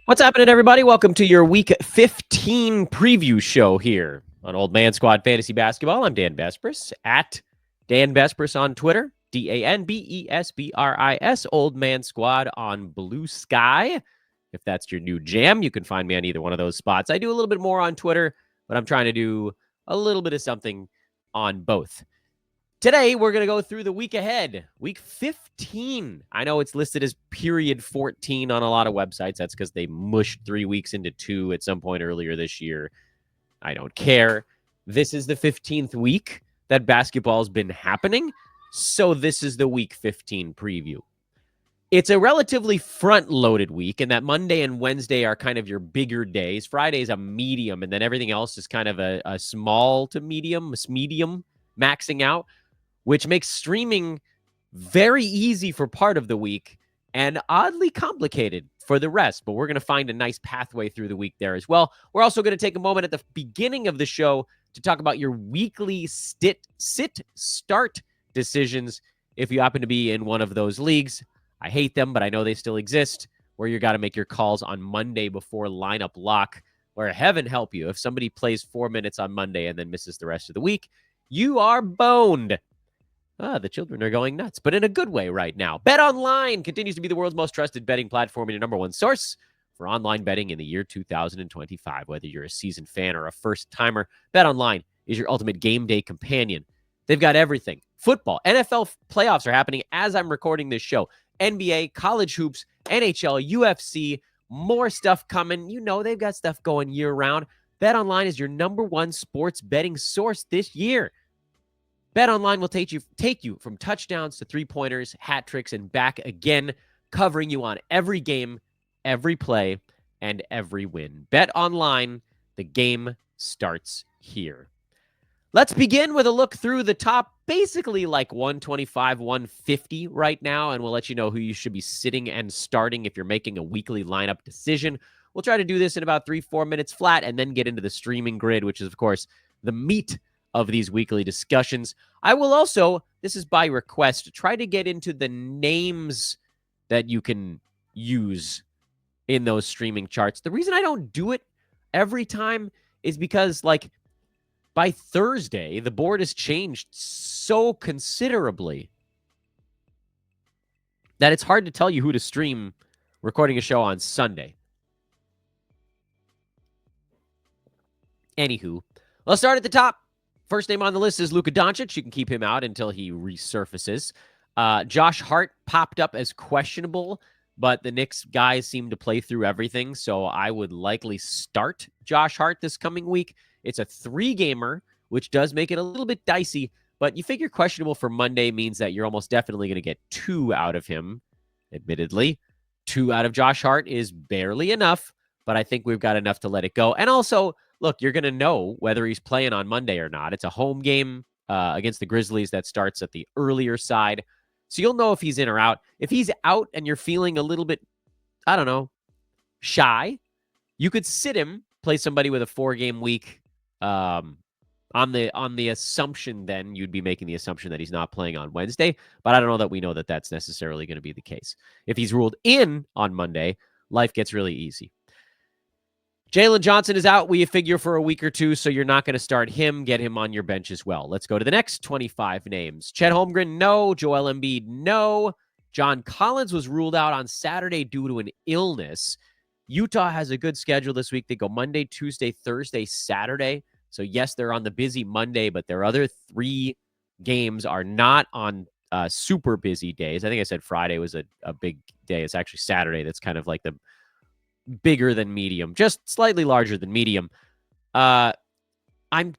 What's happening, everybody? Welcome to your Week 15 preview show here on Old Man Squad Fantasy Basketball. I'm Dan Bespris, at Dan Bespris on Twitter, DanBesbris, Old Man Squad on Blue Sky. If that's your new jam, you can find me on either one of those spots. I do a little bit more on Twitter, but I'm trying to do a little bit of something on both. Today, we're going to go through the week ahead, week 15. I know it's listed as period 14 on a lot of websites. That's because they mushed 3 weeks into 2 at some point earlier this year. I don't care. This is the 15th week that basketball's been happening, so this is the week 15 preview. It's a relatively front-loaded week, and that Monday and Wednesday are kind of your bigger days. Friday's a medium, and then everything else is kind of a small to medium maxing out, which makes streaming very easy for part of the week and oddly complicated for the rest. But we're going to find a nice pathway through the week there as well. We're also going to take a moment at the beginning of the show to talk about your weekly sit-start decisions if you happen to be in one of those leagues. I hate them, but I know they still exist, where you got to make your calls on Monday before lineup lock, where heaven help you. If somebody plays 4 minutes on Monday and then misses the rest of the week, you are boned. The children are going nuts, but in a good way right now. BetOnline continues to be the world's most trusted betting platform and your number one source for online betting in the year 2025. Whether you're a seasoned fan or a first-timer, BetOnline is your ultimate game day companion. They've got everything. Football, NFL playoffs are happening as I'm recording this show. NBA, college hoops, NHL, UFC, more stuff coming. You know they've got stuff going year-round. BetOnline is your number one sports betting source this year. BetOnline will take you from touchdowns to three-pointers, hat tricks, and back again, covering you on every game, every play, and every win. BetOnline, the game starts here. Let's begin with a look through the top, basically like 125, 150 right now, and we'll let you know who you should be sitting and starting if you're making a weekly lineup decision. We'll try to do this in about 3-4 minutes flat and then get into the streaming grid, which is, of course, the meat of these weekly discussions. I will also, this is by request, try to get into the names that you can use in those streaming charts. The reason I don't do it every time is because, like, by Thursday, the board has changed so considerably that it's hard to tell you who to stream recording a show on Sunday. Anywho, let's start at the top. First name on the list is Luka Doncic. You can keep him out until he resurfaces. Josh Hart popped up as questionable, but the Knicks guys seem to play through everything, so I would likely start Josh Hart this coming week. It's a 3-gamer, which does make it a little bit dicey, but you figure questionable for Monday means that you're almost definitely going to get 2 out of him, admittedly. 2 out of Josh Hart is barely enough, but I think we've got enough to let it go. And also, look, you're going to know whether he's playing on Monday or not. It's a home game against the Grizzlies that starts at the earlier side. So you'll know if he's in or out. If he's out and you're feeling a little bit, I don't know, shy, you could sit him, play somebody with a 4-game week on the assumption then you'd be making the assumption that he's not playing on Wednesday. But I don't know that we know that that's necessarily going to be the case. If he's ruled in on Monday, life gets really easy. Jalen Johnson is out, we figure, for a week or two, so you're not going to start him. Get him on your bench as well. Let's go to the next 25 names. Chet Holmgren, no. Joel Embiid, no. John Collins was ruled out on Saturday due to an illness. Utah has a good schedule this week. They go Monday, Tuesday, Thursday, Saturday. So, yes, they're on the busy Monday, but their other 3 games are not on super busy days. I think I said Friday was a big day. It's actually Saturday that's kind of like the bigger than medium, just slightly larger than medium. I'm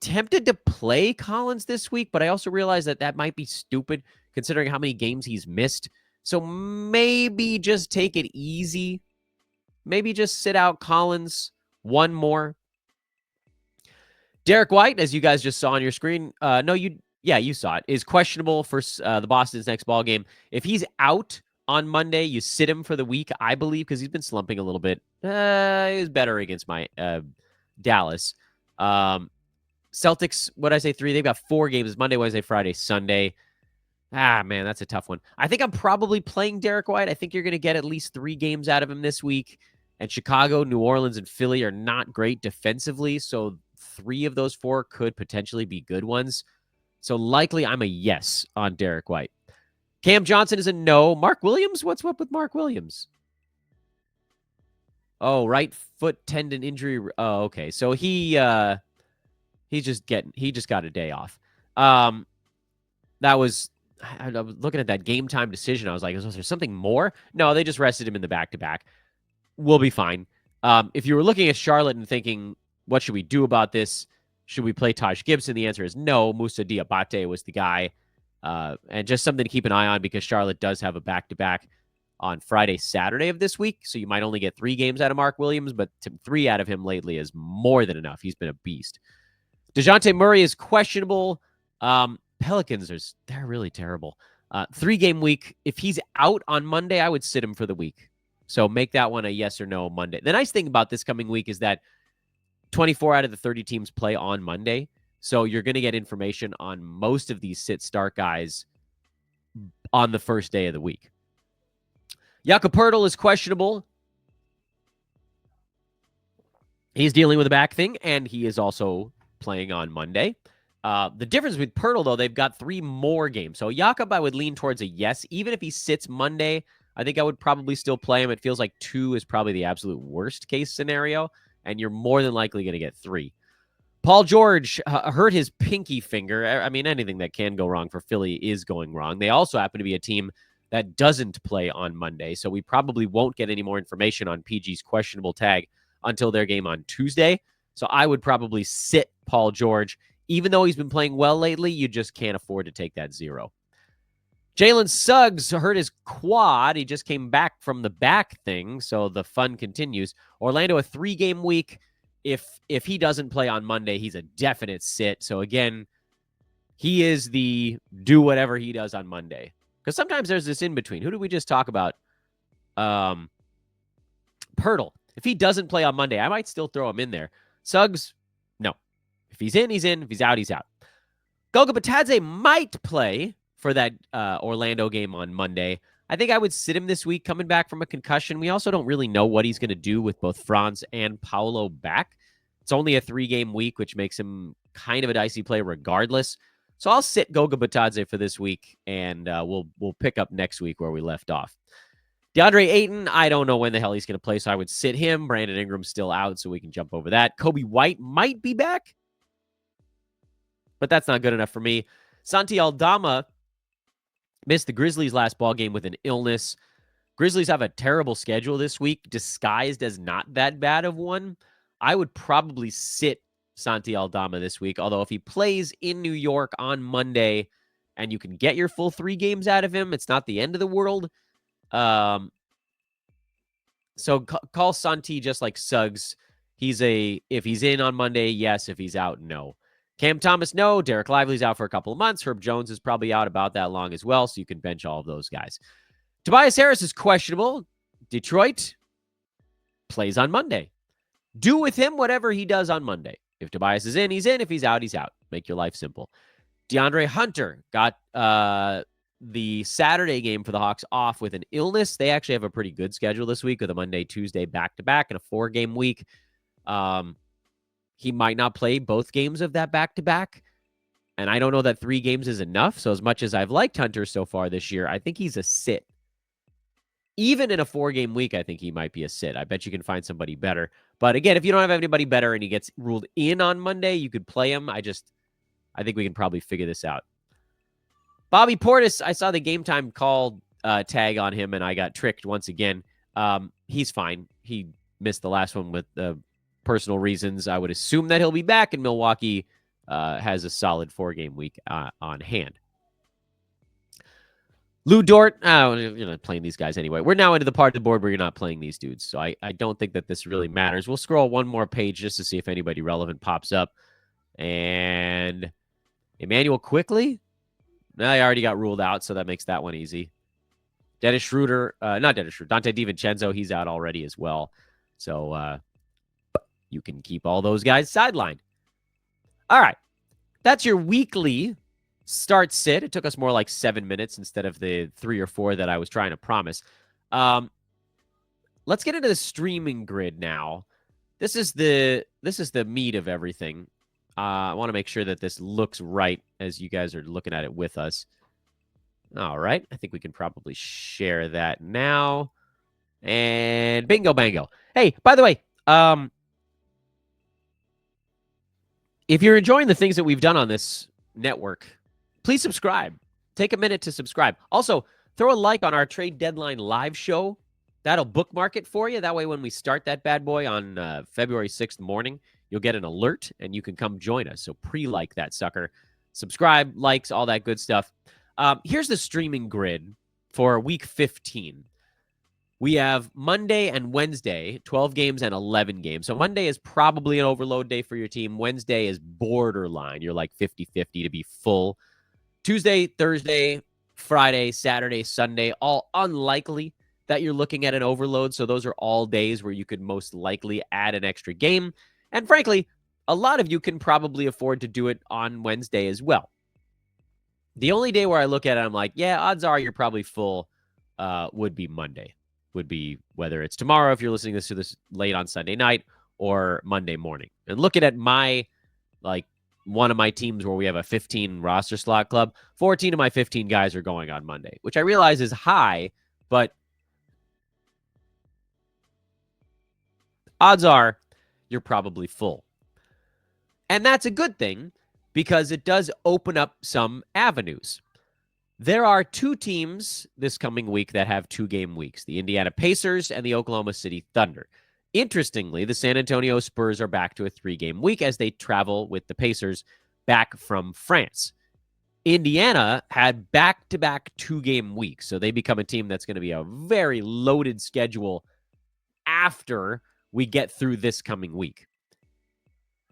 tempted to play Collins this week, but I also realize that might be stupid considering how many games he's missed. So maybe just take it easy. Maybe just sit out Collins one more. Derek White, as you guys just saw on your screen, you saw it, is questionable for the Boston's next ball game. If he's out on Monday, you sit him for the week, I believe, because he's been slumping a little bit. He was better against my Dallas. Celtics, what did I say, 3? They've got 4 games, Monday, Wednesday, Friday, Sunday. Man, that's a tough one. I think I'm probably playing Derek White. I think you're going to get at least 3 games out of him this week. And Chicago, New Orleans, and Philly are not great defensively, so 3 of those 4 could potentially be good ones. So likely I'm a yes on Derek White. Cam Johnson is a no. Mark Williams? What's up with Mark Williams? Oh, right foot tendon injury. Oh, okay. So he just got a day off. That was I was looking at that game time decision. I was like, was there something more? No, they just rested him in the back-to-back. We'll be fine. If you were looking at Charlotte and thinking, what should we do about this? Should we play Taj Gibson? The answer is no. Moussa Diabate was the guy. And just something to keep an eye on because Charlotte does have a back-to-back on Friday, Saturday of this week. So you might only get 3 games out of Mark Williams, but 3 out of him lately is more than enough. He's been a beast. DeJounte Murray is questionable. Pelicans, they're really terrible. 3-game week. If he's out on Monday, I would sit him for the week. So make that one a yes or no Monday. The nice thing about this coming week is that 24 out of the 30 teams play on Monday. So you're going to get information on most of these sit-start guys on the first day of the week. Jakob Poeltl is questionable. He's dealing with a back thing, and he is also playing on Monday. The difference with Poeltl, though, they've got 3 more games. So Jakob, I would lean towards a yes. Even if he sits Monday, I think I would probably still play him. It feels like 2 is probably the absolute worst case scenario, and you're more than likely going to get 3. Paul George hurt his pinky finger. I mean, anything that can go wrong for Philly is going wrong. They also happen to be a team that doesn't play on Monday, so we probably won't get any more information on PG's questionable tag until their game on Tuesday. So I would probably sit Paul George. Even though he's been playing well lately, you just can't afford to take that 0. Jalen Suggs hurt his quad. He just came back from the back thing, so the fun continues. Orlando, a 3-game week. If he doesn't play on Monday, he's a definite sit. So again, he is the do whatever he does on Monday. Because sometimes there's this in between. Who did we just talk about? Poeltl. If he doesn't play on Monday, I might still throw him in there. Suggs, no. If he's in, he's in. If he's out, he's out. Goga Batadze might play for that Orlando game on Monday. I think I would sit him this week coming back from a concussion. We also don't really know what he's going to do with both Franz and Paolo back. It's only a 3-game week, which makes him kind of a dicey play regardless. So I'll sit Goga Batadze for this week, and we'll pick up next week where we left off. DeAndre Ayton, I don't know when the hell he's going to play, so I would sit him. Brandon Ingram's still out, so we can jump over that. Kobe White might be back, but that's not good enough for me. Santi Aldama missed the Grizzlies' last ball game with an illness. Grizzlies have a terrible schedule this week, disguised as not that bad of one. I would probably sit Santi Aldama this week, although if he plays in New York on Monday and you can get your full 3 games out of him, it's not the end of the world. So call Santi just like Suggs. If he's in on Monday, yes. If he's out, no. Cam Thomas, no. Derek Lively's out for a couple of months. Herb Jones is probably out about that long as well, so you can bench all of those guys. Tobias Harris is questionable. Detroit plays on Monday. Do with him whatever he does on Monday. If Tobias is in, he's in. If he's out, he's out. Make your life simple. DeAndre Hunter got the Saturday game for the Hawks off with an illness. They actually have a pretty good schedule this week with a Monday, Tuesday back-to-back and a 4-game week. He might not play both games of that back-to-back, and I don't know that 3 games is enough. So as much as I've liked Hunter so far this year, I think he's a sit. Even in a 4-game week, I think he might be a sit. I bet you can find somebody better. But again, if you don't have anybody better and he gets ruled in on Monday, you could play him. I think we can probably figure this out. Bobby Portis, I saw the game time call tag on him, and I got tricked once again. He's fine. He missed the last one with personal reasons. I would assume that he'll be back, and Milwaukee has a solid 4-game week on hand. Lou Dort, you're not playing these guys anyway. We're now into the part of the board where you're not playing these dudes, so I don't think that this really matters. We'll scroll one more page just to see if anybody relevant pops up. And Emmanuel Quickly? No, I already got ruled out, so that makes that one easy. Dennis Schroeder, not Dennis Schroeder, Dante DiVincenzo, he's out already as well. So you can keep all those guys sidelined. All right. That's your weekly start sit. It took us more like 7 minutes instead of the 3 or 4 that I was trying to promise. let's get into the streaming grid now. This is the meat of everything. I want to make sure that this looks right as you guys are looking at it with us. All right. I think we can probably share that now. And bingo bango. Hey, by the way, if you're enjoying the things that we've done on this network, please subscribe. Take a minute to subscribe. Also, throw a like on our trade deadline live show. That'll bookmark it for you. That way, when we start that bad boy on February 6th morning, you'll get an alert and you can come join us. So pre-like that sucker. Subscribe, likes, all that good stuff. Here's the streaming grid for week 15. We have Monday and Wednesday, 12 games and 11 games. So Monday is probably an overload day for your team. Wednesday is borderline. You're like 50-50 to be full. Tuesday, Thursday, Friday, Saturday, Sunday, all unlikely that you're looking at an overload. So those are all days where you could most likely add an extra game. And frankly, a lot of you can probably afford to do it on Wednesday as well. The only day where I look at it, I'm like, yeah, odds are you're probably full would be Monday. Would be whether it's tomorrow if you're listening to this late on Sunday night or Monday morning. And looking at my, like, one of my teams where we have a 15 roster slot club, 14 of my 15 guys are going on Monday, which I realize is high, but odds are you're probably full. And that's a good thing because it does open up some avenues. There are two teams this coming week that have 2-game weeks, the Indiana Pacers and the Oklahoma City Thunder. Interestingly, the San Antonio Spurs are back to a 3-game week as they travel with the Pacers back from France. Indiana had back-to-back 2-game weeks, so they become a team that's going to be a very loaded schedule after we get through this coming week.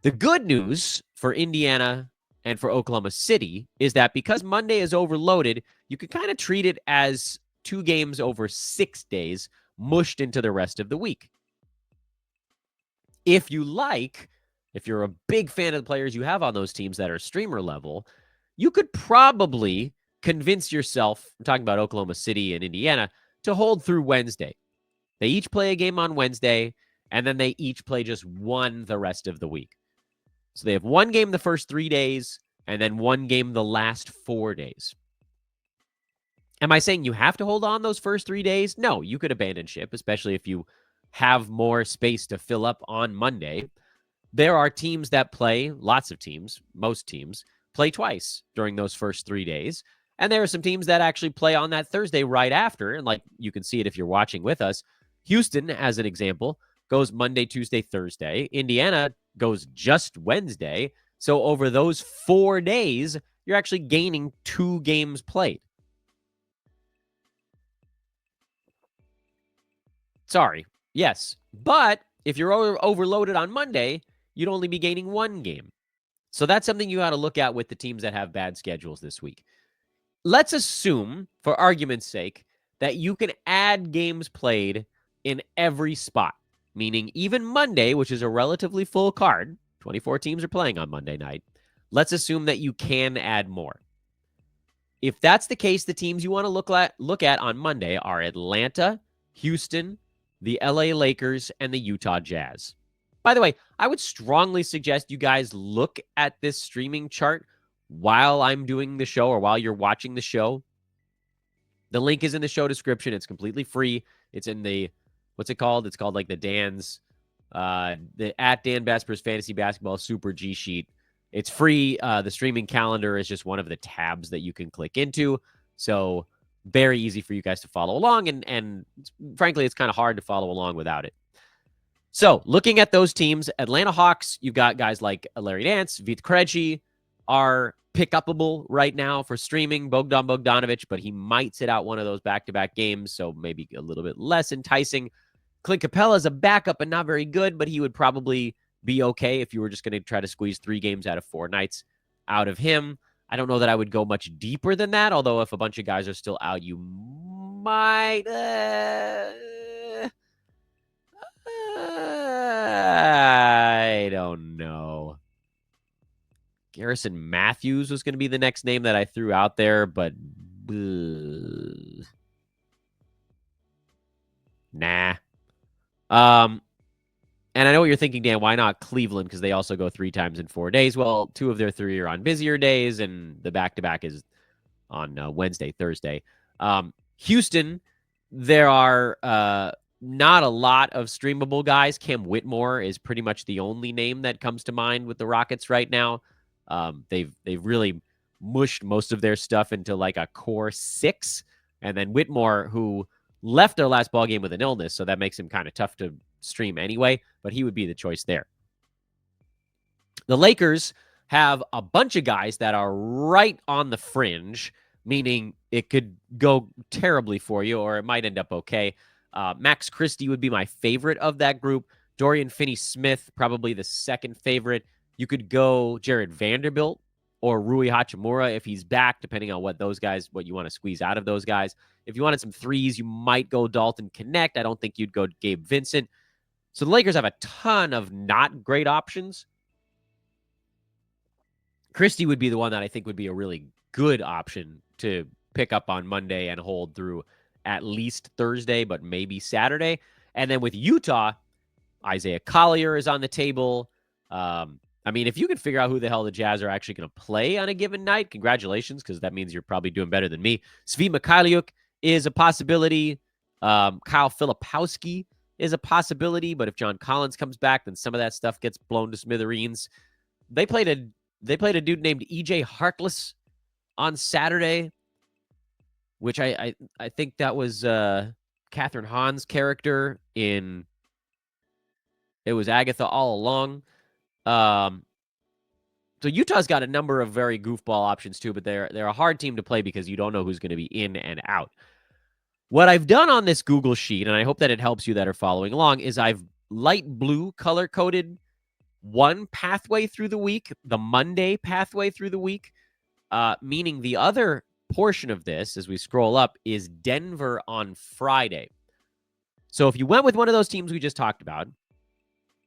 The good news for Indiana and for Oklahoma City is that because Monday is overloaded, you can kind of treat it as 2 games over 6 days mushed into the rest of the week. If you like, if you're a big fan of the players you have on those teams that are streamer level, you could probably convince yourself, I'm talking about Oklahoma City and Indiana, to hold through Wednesday. They each play a game on Wednesday, and then they each play just one the rest of the week. So they have 1 game the first 3 days and then 1 game the last 4 days. Am I saying you have to hold on those first 3 days? No, you could abandon ship, especially if you have more space to fill up on Monday. There are teams that play, lots of teams, most teams, play twice during those first 3 days. And there are some teams that actually play on that Thursday right after. And like you can see it if you're watching with us. Houston, as an example, goes Monday, Tuesday, Thursday. Indiana goes just Wednesday. So over those 4 days, you're actually gaining 2 games played. Sorry. Yes. But if you're overloaded on Monday, you'd only be gaining 1 game. So that's something you got to look at with the teams that have bad schedules this week. Let's assume, for argument's sake, that you can add games played in every spot, meaning even Monday, which is a relatively full card, 24 teams are playing on Monday night. Let's assume that you can add more. If that's the case, the teams you want to look at on Monday are Atlanta, Houston, the LA Lakers, and the Utah Jazz. By the way, I would strongly suggest you guys look at this streaming chart while I'm doing the show or while you're watching the show. The link is in the show description. It's completely free. It's in the, what's it called? It's called like the Dan's, the at Dan Besper's Fantasy Basketball Super G Sheet. It's free. The streaming calendar is just one of the tabs that you can click into. So very easy for you guys to follow along. And frankly, it's kind of hard to follow along without it. So looking at those teams, Atlanta Hawks, you've got guys like Larry Nance, Vit Krejci are pick-upable right now for streaming. Bogdan Bogdanovic, but he might sit out one of those back-to-back games, so maybe a little bit less enticing. Clint Capella is a backup and not very good, but he would probably be okay if you were just going to try to squeeze 3 games out of 4 nights out of him. I don't know that I would go much deeper than that, although if a bunch of guys are still out, you might... I don't know. Garrison Matthews was going to be the next name that I threw out there, but nah. And I know what you're thinking, Dan, why not Cleveland? Because they also go 3 times in 4 days. Well, 2 of their 3 are on busier days, and the back-to-back is on Wednesday, Thursday. Houston, there are not a lot of streamable guys. Cam Whitmore is pretty much the only name that comes to mind with the Rockets right now. They've really mushed most of their stuff into like a core 6, and then Whitmore, who left their last ball game with an illness, so that makes him kind of tough to stream anyway, but he would be the choice there. The Lakers have a bunch of guys that are right on the fringe, meaning it could go terribly for you or it might end up okay. Max Christie would be my favorite of that group. Dorian Finney-Smith, probably the second favorite. You could go Jared Vanderbilt or Rui Hachimura if he's back, depending on what you want to squeeze out of those guys. If you wanted some threes, you might go Dalton Connect. I don't think you'd go Gabe Vincent. So the Lakers have a ton of not great options. Christie would be the one that I think would be a really good option to pick up on Monday and hold through at least Thursday, but maybe Saturday. And then with Utah, Isaiah Collier is on the table. I mean, if you can figure out who the hell the Jazz are actually going to play on a given night, congratulations, because that means you're probably doing better than me. Svi Mikhailiuk is a possibility. Kyle Filipowski is a possibility, but if John Collins comes back, then some of that stuff gets blown to smithereens. They played a dude named EJ Harkless on Saturday, which I think that was Catherine Hahn's character in It Was Agatha All Along. So Utah's got a number of very goofball options too, but they're a hard team to play because you don't know who's going to be in and out. What I've done on this Google sheet, and I hope that it helps you that are following along, is I've light blue color-coded one pathway through the week, the Monday pathway through the week, meaning the other portion of this, as we scroll up, is Denver on Friday. So if you went with one of those teams we just talked about,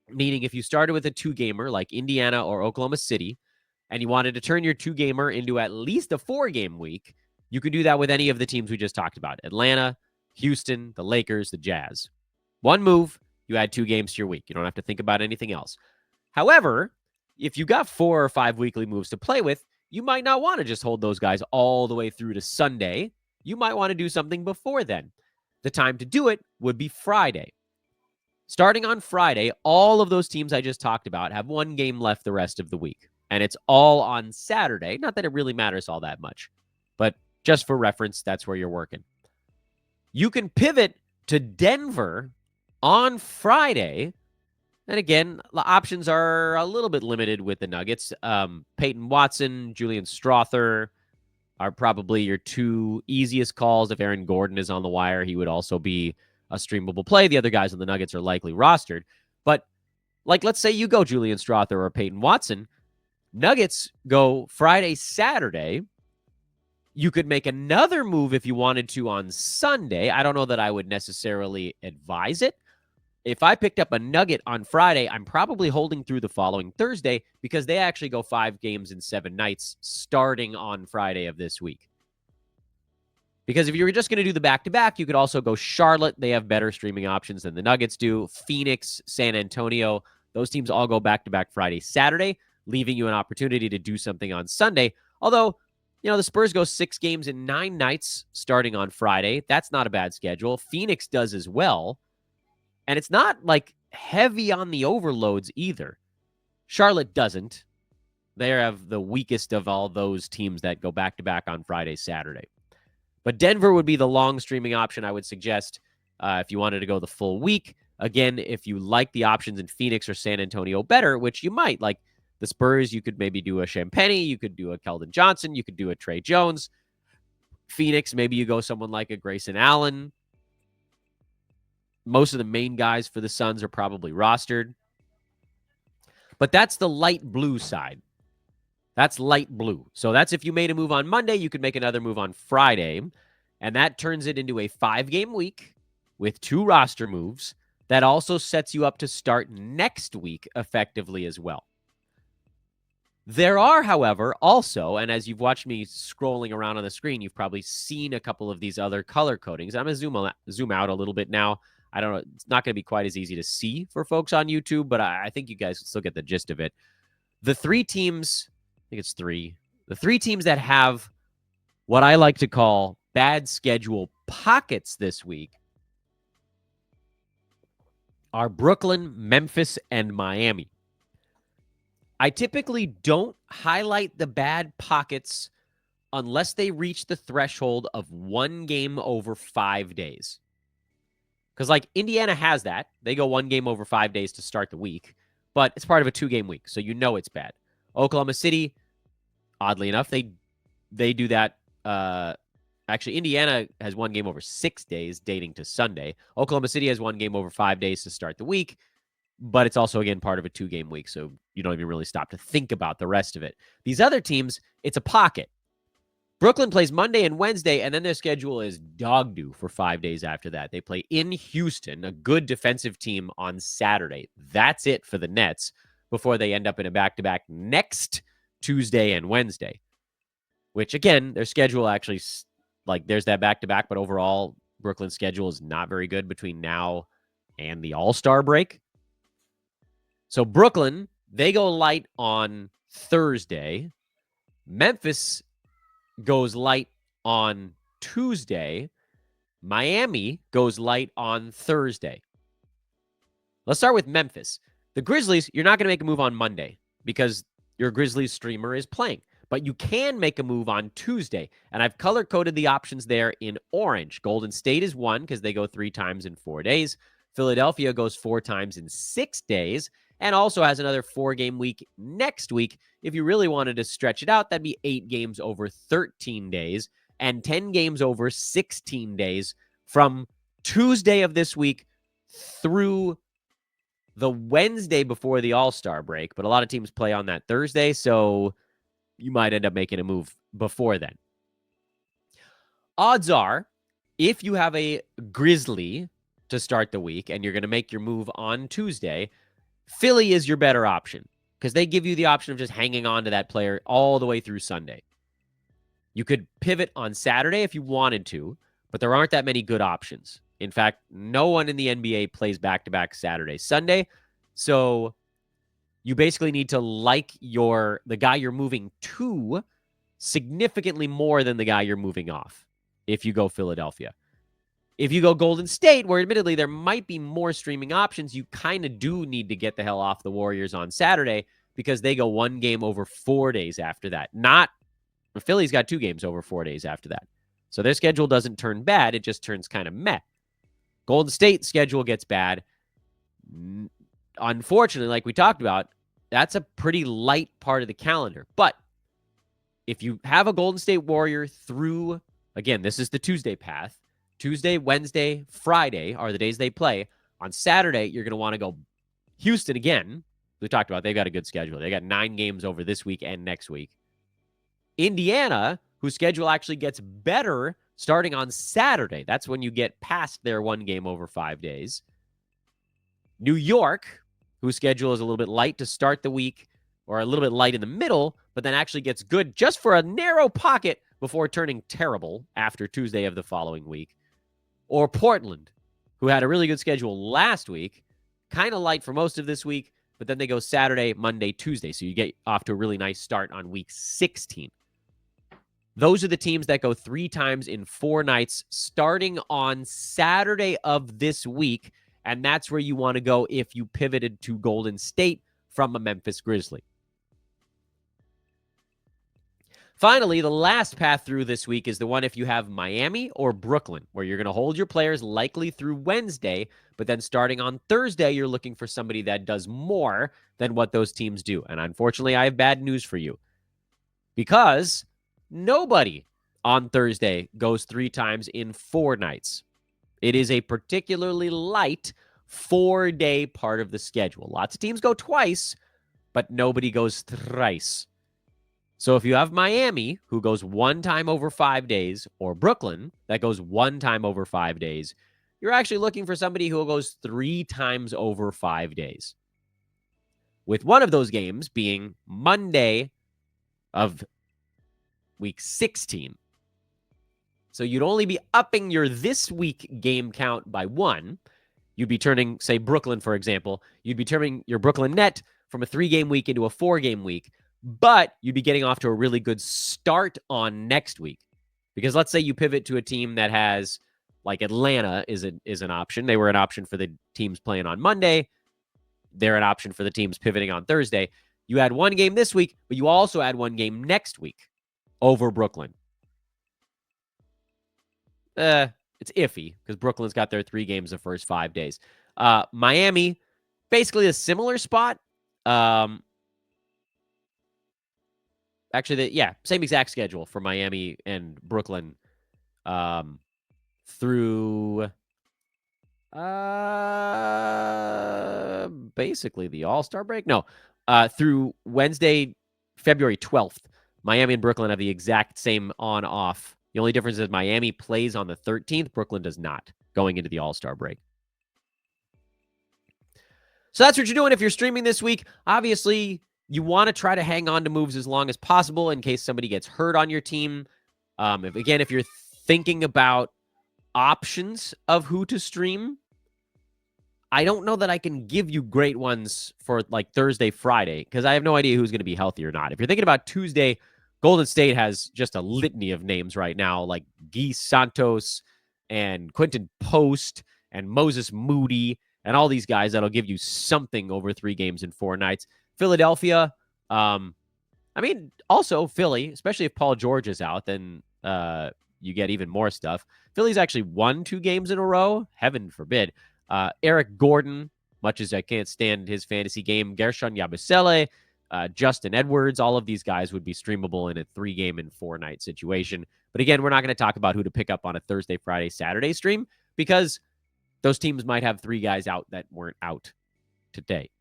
meaning if you started with a 2-gamer like Indiana or Oklahoma City, and you wanted to turn your 2-gamer into at least a 4-game week, you could do that with any of the teams we just talked about. Atlanta, Houston, the Lakers, the Jazz. One move, you add 2 games to your week. You don't have to think about anything else. However, if you got 4 or 5 weekly moves to play with, you might not want to just hold those guys all the way through to Sunday. You might want to do something before then. The time to do it would be Friday. Starting on Friday, all of those teams I just talked about have 1 game left the rest of the week. And it's all on Saturday. Not that it really matters all that much, but just for reference, that's where you're working. You can pivot to Denver on Friday. And again, the options are a little bit limited with the Nuggets. Peyton Watson, Julian Strother are probably your 2 easiest calls. If Aaron Gordon is on the wire, he would also be a streamable play. The other guys on the Nuggets are likely rostered. But like, let's say you go Julian Strother or Peyton Watson. Nuggets go Friday, Saturday. You could make another move if you wanted to on Sunday. I don't know that I would necessarily advise it. If I picked up a Nugget on Friday, I'm probably holding through the following Thursday because they actually go 5 games in 7 nights starting on Friday of this week. Because if you were just going to do the back-to-back, you could also go Charlotte. They have better streaming options than the Nuggets do. Phoenix, San Antonio, those teams all go back-to-back Friday, Saturday, leaving you an opportunity to do something on Sunday. Although, the Spurs go 6 games in 9 nights starting on Friday. That's not a bad schedule. Phoenix does as well. And it's not like heavy on the overloads either. Charlotte doesn't. They have the weakest of all those teams that go back-to-back on Friday, Saturday. But Denver would be the long streaming option I would suggest if you wanted to go the full week. Again, if you like the options in Phoenix or San Antonio better, which you might, like the Spurs, you could maybe do a Champagnie, you could do a Keldon Johnson, you could do a Trey Jones. Phoenix, maybe you go someone like a Grayson Allen. Most of the main guys for the Suns are probably rostered. But that's the light blue side. That's light blue. So that's if you made a move on Monday, you could make another move on Friday. And that turns it into a 5-game week with 2 roster moves. That also sets you up to start next week effectively as well. There are, however, also, and as you've watched me scrolling around on the screen, you've probably seen a couple of these other color codings. I'm going to zoom out a little bit now. I don't know. It's not going to be quite as easy to see for folks on YouTube, but I think you guys will still get the gist of it. The three teams, I think it's three, the three teams that have what I like to call bad schedule pockets this week are Brooklyn, Memphis, and Miami. I typically don't highlight the bad pockets unless they reach the threshold of one game over 5 days. Because, like, Indiana has that. They go one game over 5 days to start the week, but it's part of a 2-game week, so you know it's bad. Oklahoma City, oddly enough, they do that. Actually, Indiana has one game over 6 days, dating to Sunday. Oklahoma City has one game over 5 days to start the week, but it's also, again, part of a 2-game week, so you don't even really stop to think about the rest of it. These other teams, it's a pocket. Brooklyn plays Monday and Wednesday, and then their schedule is dog doo for 5 days after that. They play in Houston, a good defensive team, on Saturday. That's it for the Nets before they end up in a back-to-back next Tuesday and Wednesday, which, again, their schedule actually, like, there's that back-to-back, but overall, Brooklyn's schedule is not very good between now and the All-Star break. So Brooklyn, they go light on Thursday. Memphis goes light on Tuesday. Miami goes light on Thursday. Let's start with Memphis. The Grizzlies, you're not going to make a move on Monday because your Grizzlies streamer is playing. But you can make a move on Tuesday. And I've color-coded the options there in orange. Golden State is 1 because they go 3 times in 4 days. Philadelphia goes 4 times in 6 days and also has another 4-game week next week. If you really wanted to stretch it out, that'd be 8 games over 13 days and 10 games over 16 days from Tuesday of this week through the Wednesday before the All-Star break. But a lot of teams play on that Thursday, so you might end up making a move before then. Odds are, if you have a Grizzly to start the week and you're going to make your move on Tuesday, Philly is your better option because they give you the option of just hanging on to that player all the way through Sunday. You could pivot on Saturday if you wanted to, but there aren't that many good options. In fact, no one in the NBA plays back-to-back Saturday, Sunday. So you basically need to like the guy you're moving to significantly more than the guy you're moving off if you go Philadelphia. If you go Golden State, where admittedly there might be more streaming options, you kind of do need to get the hell off the Warriors on Saturday because they go 1 game over 4 days after that. Philly's got 2 games over 4 days after that. So their schedule doesn't turn bad. It just turns kind of meh. Golden State schedule gets bad. Unfortunately, like we talked about, that's a pretty light part of the calendar. But if you have a Golden State Warrior through, again, this is the Tuesday path. Tuesday, Wednesday, Friday are the days they play. On Saturday, you're going to want to go Houston again. We talked about they've got a good schedule. They got 9 games over this week and next week. Indiana, whose schedule actually gets better starting on Saturday. That's when you get past their 1 game over 5 days. New York, whose schedule is a little bit light to start the week, or a little bit light in the middle, but then actually gets good just for a narrow pocket before turning terrible after Tuesday of the following week. Or Portland, who had a really good schedule last week, kind of light for most of this week, but then they go Saturday, Monday, Tuesday. So you get off to a really nice start on week 16. Those are the teams that go 3 times in 4 nights starting on Saturday of this week. And that's where you want to go if you pivoted to Golden State from a Memphis Grizzly. Finally, the last path through this week is the one if you have Miami or Brooklyn, where you're going to hold your players likely through Wednesday, but then starting on Thursday, you're looking for somebody that does more than what those teams do. And unfortunately, I have bad news for you because nobody on Thursday goes 3 times in 4 nights. It is a particularly light 4-day part of the schedule. Lots of teams go twice, but nobody goes thrice. So if you have Miami, who goes 1 time over 5 days, or Brooklyn, that goes 1 time over 5 days, you're actually looking for somebody who goes 3 times over 5 days. With one of those games being Monday of week 16. So you'd only be upping your this week game count by 1, You'd be turning, say, Brooklyn, for example, you'd be turning your Brooklyn net from a 3-game week into a 4-game week, but you'd be getting off to a really good start on next week. Because let's say you pivot to a team that has, like Atlanta is an option. They were an option for the teams playing on Monday. They're an option for the teams pivoting on Thursday. You add one game this week, but you also add one game next week over Brooklyn. It's iffy because Brooklyn's got their 3 games the first 5 days. Miami, basically a similar spot. Actually, same exact schedule for Miami and Brooklyn through basically the All-Star break. No, through Wednesday, February 12th. Miami and Brooklyn have the exact same on-off. The only difference is Miami plays on the 13th. Brooklyn does not, going into the All-Star break. So that's what you're doing if you're streaming this week. Obviously, you want to try to hang on to moves as long as possible in case somebody gets hurt on your team. If you're thinking about options of who to stream, I don't know that I can give you great ones for like Thursday, Friday, because I have no idea who's going to be healthy or not. If you're thinking about Tuesday, Golden State has just a litany of names right now, like Guy Santos and Quentin Post and Moses Moody and all these guys that'll give you something over 3 games in 4 nights. Philadelphia, also Philly, especially if Paul George is out, then you get even more stuff. Philly's actually won 2 games in a row. Heaven forbid. Eric Gordon, much as I can't stand his fantasy game, Gershon Yabusele, Justin Edwards, all of these guys would be streamable in a 3-game and 4-night situation. But again, we're not going to talk about who to pick up on a Thursday, Friday, Saturday stream because those teams might have 3 guys out that weren't out today.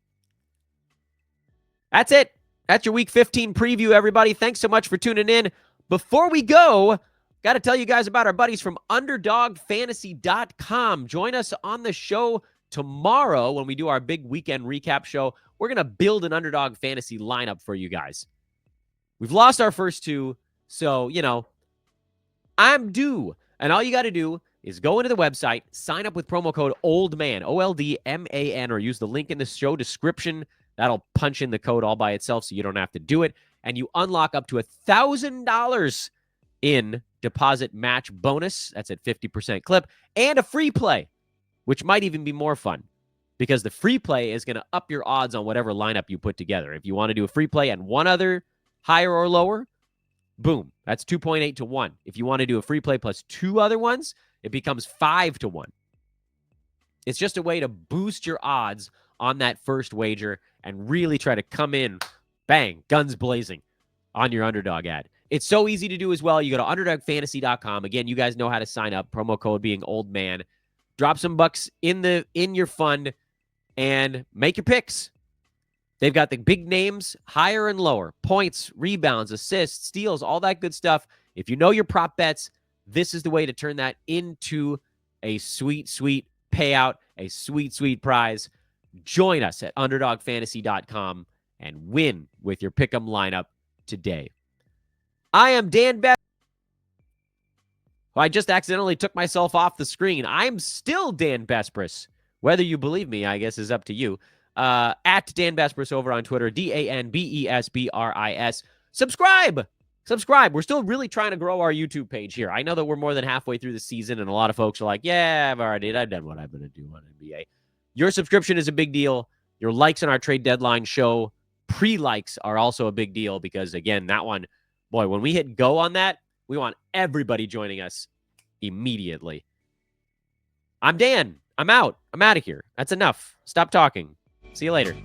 That's it. That's your Week 15 preview, everybody. Thanks so much for tuning in. Before we go, got to tell you guys about our buddies from UnderdogFantasy.com. Join us on the show tomorrow when we do our big weekend recap show. We're going to build an Underdog Fantasy lineup for you guys. We've lost our first 2, so, I'm due. And all you got to do is go into the website, sign up with promo code OLDMAN, OLDMAN, or use the link in the show description. That'll punch in the code all by itself so you don't have to do it. And you unlock up to $1,000 in deposit match bonus. That's at 50% clip. And a free play, which might even be more fun because the free play is going to up your odds on whatever lineup you put together. If you want to do a free play and one other higher or lower, boom, that's 2.8 to 1. If you want to do a free play plus 2 other ones, it becomes 5 to 1. It's just a way to boost your odds on that first wager and really try to come in, bang, guns blazing on your Underdog ad. It's so easy to do as well. You go to UnderdogFantasy.com. Again, you guys know how to sign up. Promo code being Old Man. Drop some bucks in your fund and make your picks. They've got the big names, higher and lower, points, rebounds, assists, steals, all that good stuff. If you know your prop bets, this is the way to turn that into a sweet, sweet payout, a sweet, sweet prize. Join us at UnderdogFantasy.com and win with your pick'em lineup today. I am Dan Best. I just accidentally took myself off the screen. I'm still Dan Bespris. Whether you believe me, I guess, is up to you. At Dan Bespris over on Twitter, DanBesbris. Subscribe. We're still really trying to grow our YouTube page here. I know that we're more than halfway through the season, and a lot of folks are like, yeah, I've done what I'm going to do on NBA. Your subscription is a big deal. Your likes on our trade deadline show, pre-likes are also a big deal because, again, that one, boy, when we hit go on that, we want everybody joining us immediately. I'm Dan. I'm out. I'm out of here. That's enough. Stop talking. See you later.